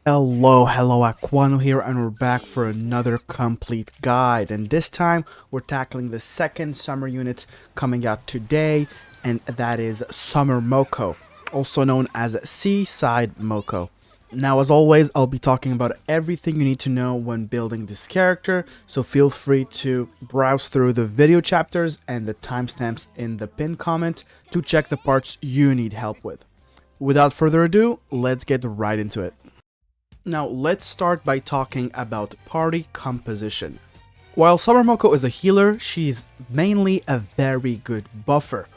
Hello, Aquano here, and we're back for another complete guide. And this time, we're tackling the second summer unit coming out today, and that is Summer Moko, also known as Seaside Tomoko. Now, as always, I'll be talking about everything you need to know when building this character, so feel free to browse through the video chapters and the timestamps in the pinned comment to check the parts you need help with. Without further ado, let's get right into it. Now, let's start by talking about party composition. While Summer Moko is a healer, she's mainly a very good buffer.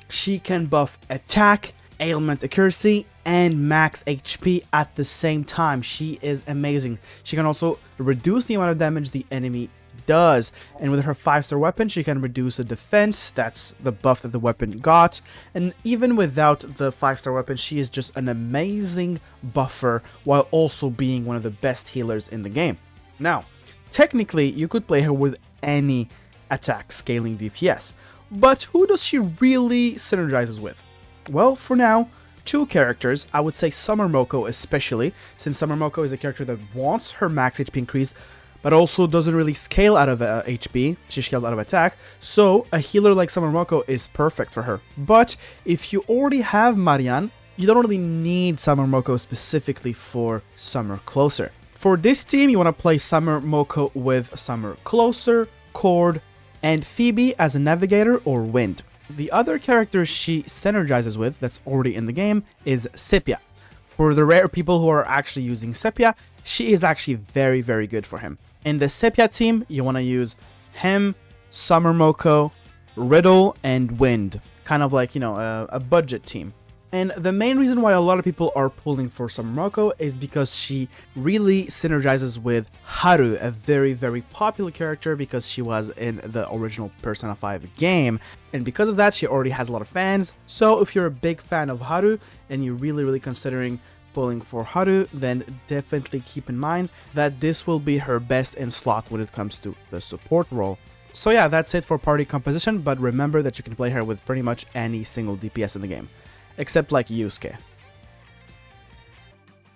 She can buff attack, ailment accuracy, and max HP at the same time. She is amazing. She can also reduce the amount of damage the enemy does, and with her 5-star weapon she can reduce the defense. That's the buff that the weapon got, and even without the 5-star weapon she is just an amazing buffer while also being one of the best healers in the game. Now, technically you could play her with any attack scaling DPS, but who does she really synergizes with? Well, for now, two characters. I would say Summer Moko especially, since Summer Moko is a character that wants her max HP increased but also doesn't really scale out of HP, she scales out of attack, so a healer like Summer Moko is perfect for her. But if you already have Marianne, you don't really need Summer Moko specifically for Summer Closer. For this team, you want to play Summer Moko with Summer Closer, Cord, and Phoebe as a navigator or wind. The other character she synergizes with that's already in the game is Sepia. For the rare people who are actually using Sepia, she is actually very, very good for him. In the Sepia team, you want to use him, Summer Moko, Riddle, and Wind. Kind of like, a budget team. And the main reason why a lot of people are pulling for Summer Moko is because she really synergizes with Haru, a very, very popular character because she was in the original Persona 5 game. And because of that, she already has a lot of fans. So if you're a big fan of Haru and you're really considering pulling for Haru, then definitely keep in mind that this will be her best in slot when it comes to the support role. So yeah, that's it for party composition, but remember that you can play her with pretty much any single DPS in the game, except like Yusuke.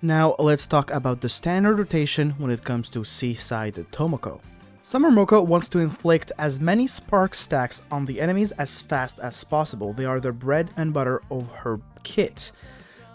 Now let's talk about the standard rotation when it comes to Seaside Tomoko. Summer Moko wants to inflict as many spark stacks on the enemies as fast as possible. They are the bread and butter of her kit.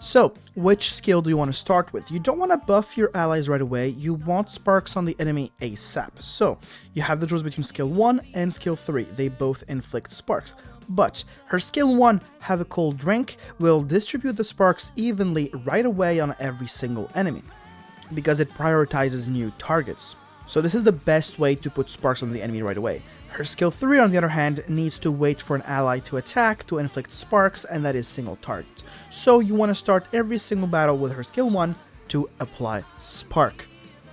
So, which skill do you want to start with? You don't want to buff your allies right away, you want sparks on the enemy ASAP. So, you have the choice between skill 1 and skill 3, they both inflict sparks. But her skill 1, have a cold drink, will distribute the sparks evenly right away on every single enemy, because it prioritizes new targets. So this is the best way to put sparks on the enemy right away. Her skill 3 on the other hand needs to wait for an ally to attack to inflict sparks, and that is single target. So you want to start every single battle with her skill 1 to apply spark.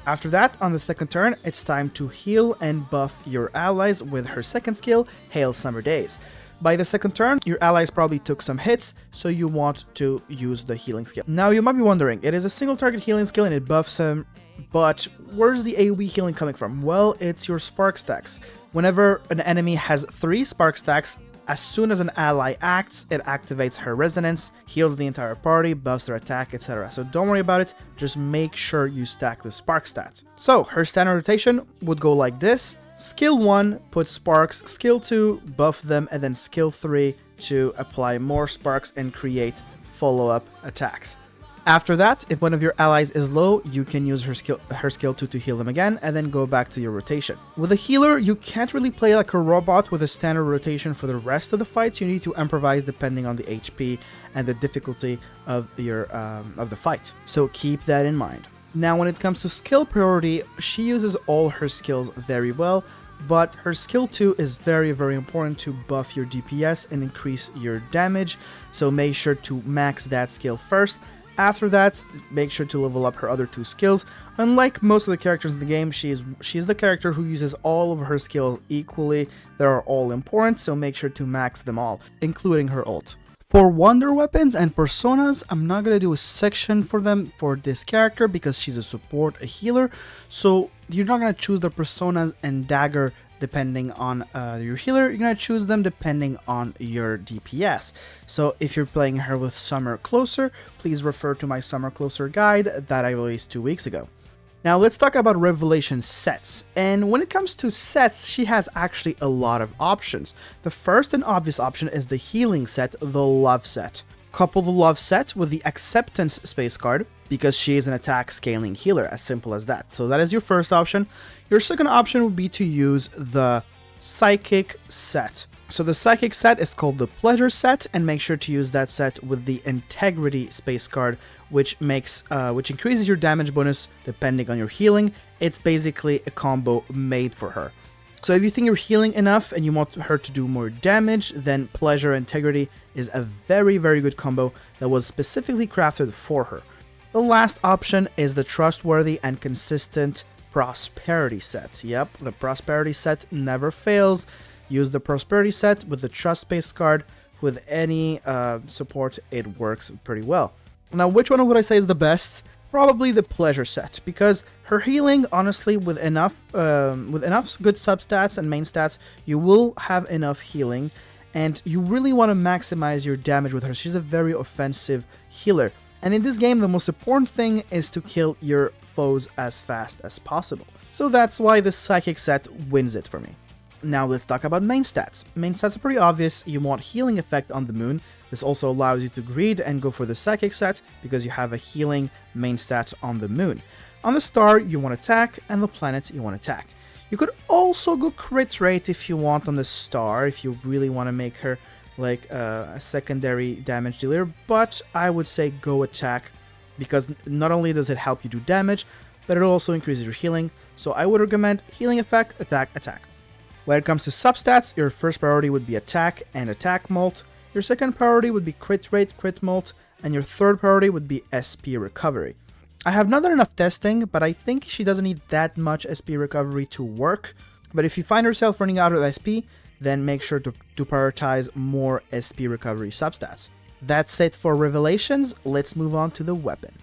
After that, on the second turn, it's time to heal and buff your allies with her second skill, Hail Summer Days. By the second turn, your allies probably took some hits, so you want to use the healing skill. Now you might be wondering, it is a single target healing skill and it buffs him, but where's the AoE healing coming from? Well, it's your spark stacks. Whenever an enemy has 3 spark stacks, as soon as an ally acts, it activates her resonance, heals the entire party, buffs their attack, etc. So don't worry about it, just make sure you stack the spark stats. So her standard rotation would go like this. Skill 1, put sparks, skill 2, buff them, and then skill 3 to apply more sparks and create follow-up attacks. After that, if one of your allies is low, you can use her skill 2 to heal them again, and then go back to your rotation. With a healer, you can't really play like a robot with a standard rotation for the rest of the fights. You need to improvise depending on the HP and the difficulty of the fight. So keep that in mind. Now, when it comes to skill priority, she uses all her skills very well, but her skill 2 is very important to buff your DPS and increase your damage, so make sure to max that skill first. After that, make sure to level up her other 2 skills. Unlike most of the characters in the game, she's the character who uses all of her skills equally. They are all important, so make sure to max them all, including her ult. For wonder weapons and personas, I'm not going to do a section for them for this character because she's a support, a healer, so you're not going to choose the personas and dagger depending on your healer. You're going to choose them depending on your DPS. So if you're playing her with Summer Closer, please refer to my Summer Closer guide that I released 2 weeks ago. Now let's talk about Revelation sets, and when it comes to sets, she has actually a lot of options. The first and obvious option is the healing set, the Love set. Couple the Love set with the Acceptance space card, because she is an attack scaling healer, as simple as that. So that is your first option. Your second option would be to use the Psychic set. So the Psychic set is called the Pleasure set, and make sure to use that set with the Integrity space card, which increases your damage bonus depending on your healing. It's basically a combo made for her. So if you think you're healing enough and you want her to do more damage, then Pleasure Integrity is a very, very good combo that was specifically crafted for her. The last option is the Trustworthy and Consistent Prosperity set. Yep, the Prosperity set never fails. Use the Prosperity set with the Trust space card. With any support, it works pretty well. Now, which one would I say is the best? Probably the Pleasure set, because her healing, honestly, with enough good substats and main stats, you will have enough healing, and you really want to maximize your damage with her. She's a very offensive healer, and in this game, the most important thing is to kill your foes as fast as possible. So that's why the Psychic set wins it for me. Now let's talk about main stats. Main stats are pretty obvious. You want healing effect on the moon. This also allows you to greed and go for the Psychic set because you have a healing main stat on the moon. On the star, you want attack, and the planet, you want attack. You could also go crit rate if you want on the star, if you really want to make her like a secondary damage dealer, but I would say go attack, because not only does it help you do damage, but it also increases your healing. So I would recommend healing effect, attack, attack. When it comes to substats, your first priority would be attack and attack mult, your second priority would be crit rate, crit mult, and your third priority would be SP recovery. I have not done enough testing, but I think she doesn't need that much SP recovery to work, but if you find yourself running out of SP, then make sure to prioritize more SP recovery substats. That's it for Revelations. Let's move on to the weapon.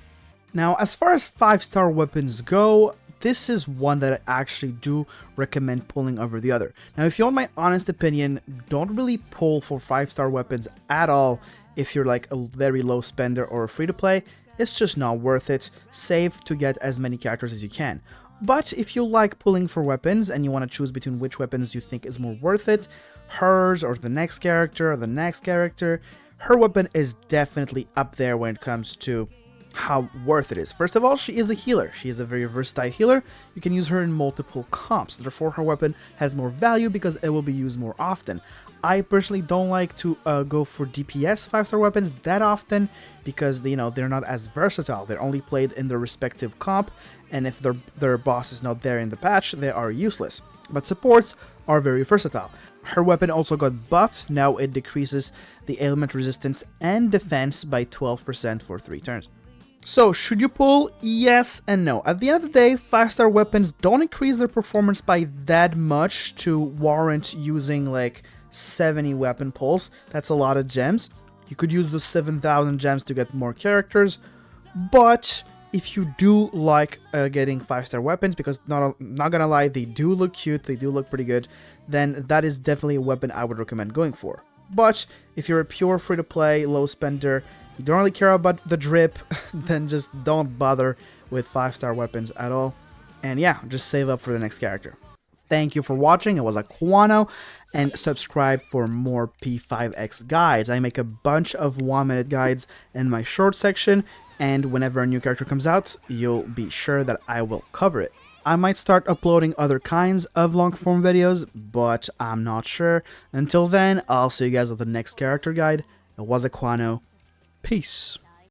Now, as far as 5-star weapons go, this is one that I actually do recommend pulling over the other. Now, if you want my honest opinion, don't really pull for 5-star weapons at all if you're like a very low spender or free to play. It's just not worth it. Save to get as many characters as you can. But if you like pulling for weapons and you want to choose between which weapons you think is more worth it, hers or the next character or the next character, her weapon is definitely up there when it comes to how worth it is. First of all, she is a healer. She is a very versatile healer. You can use her in multiple comps. Therefore, her weapon has more value because it will be used more often. I personally don't like to go for DPS 5-star weapons that often because, they're not as versatile. They're only played in their respective comp, and if their boss is not there in the patch, they are useless. But supports are very versatile. Her weapon also got buffed. Now it decreases the ailment resistance and defense by 12% for 3 turns. So, should you pull? Yes and no. At the end of the day, 5-star weapons don't increase their performance by that much to warrant using like 70 weapon pulls. That's a lot of gems. You could use those 7,000 gems to get more characters, but if you do like getting 5-star weapons, because not gonna lie, they do look cute, they do look pretty good, then that is definitely a weapon I would recommend going for. But if you're a pure free-to-play, low spender, you don't really care about the drip, then just don't bother with 5-star weapons at all. And yeah, just save up for the next character. Thank you for watching. It was Aquano, and subscribe for more P5X guides. I make a bunch of 1-minute guides in my short section, and whenever a new character comes out, you'll be sure that I will cover it. I might start uploading other kinds of long-form videos, but I'm not sure. Until then, I'll see you guys with the next character guide. It was Aquano. Peace.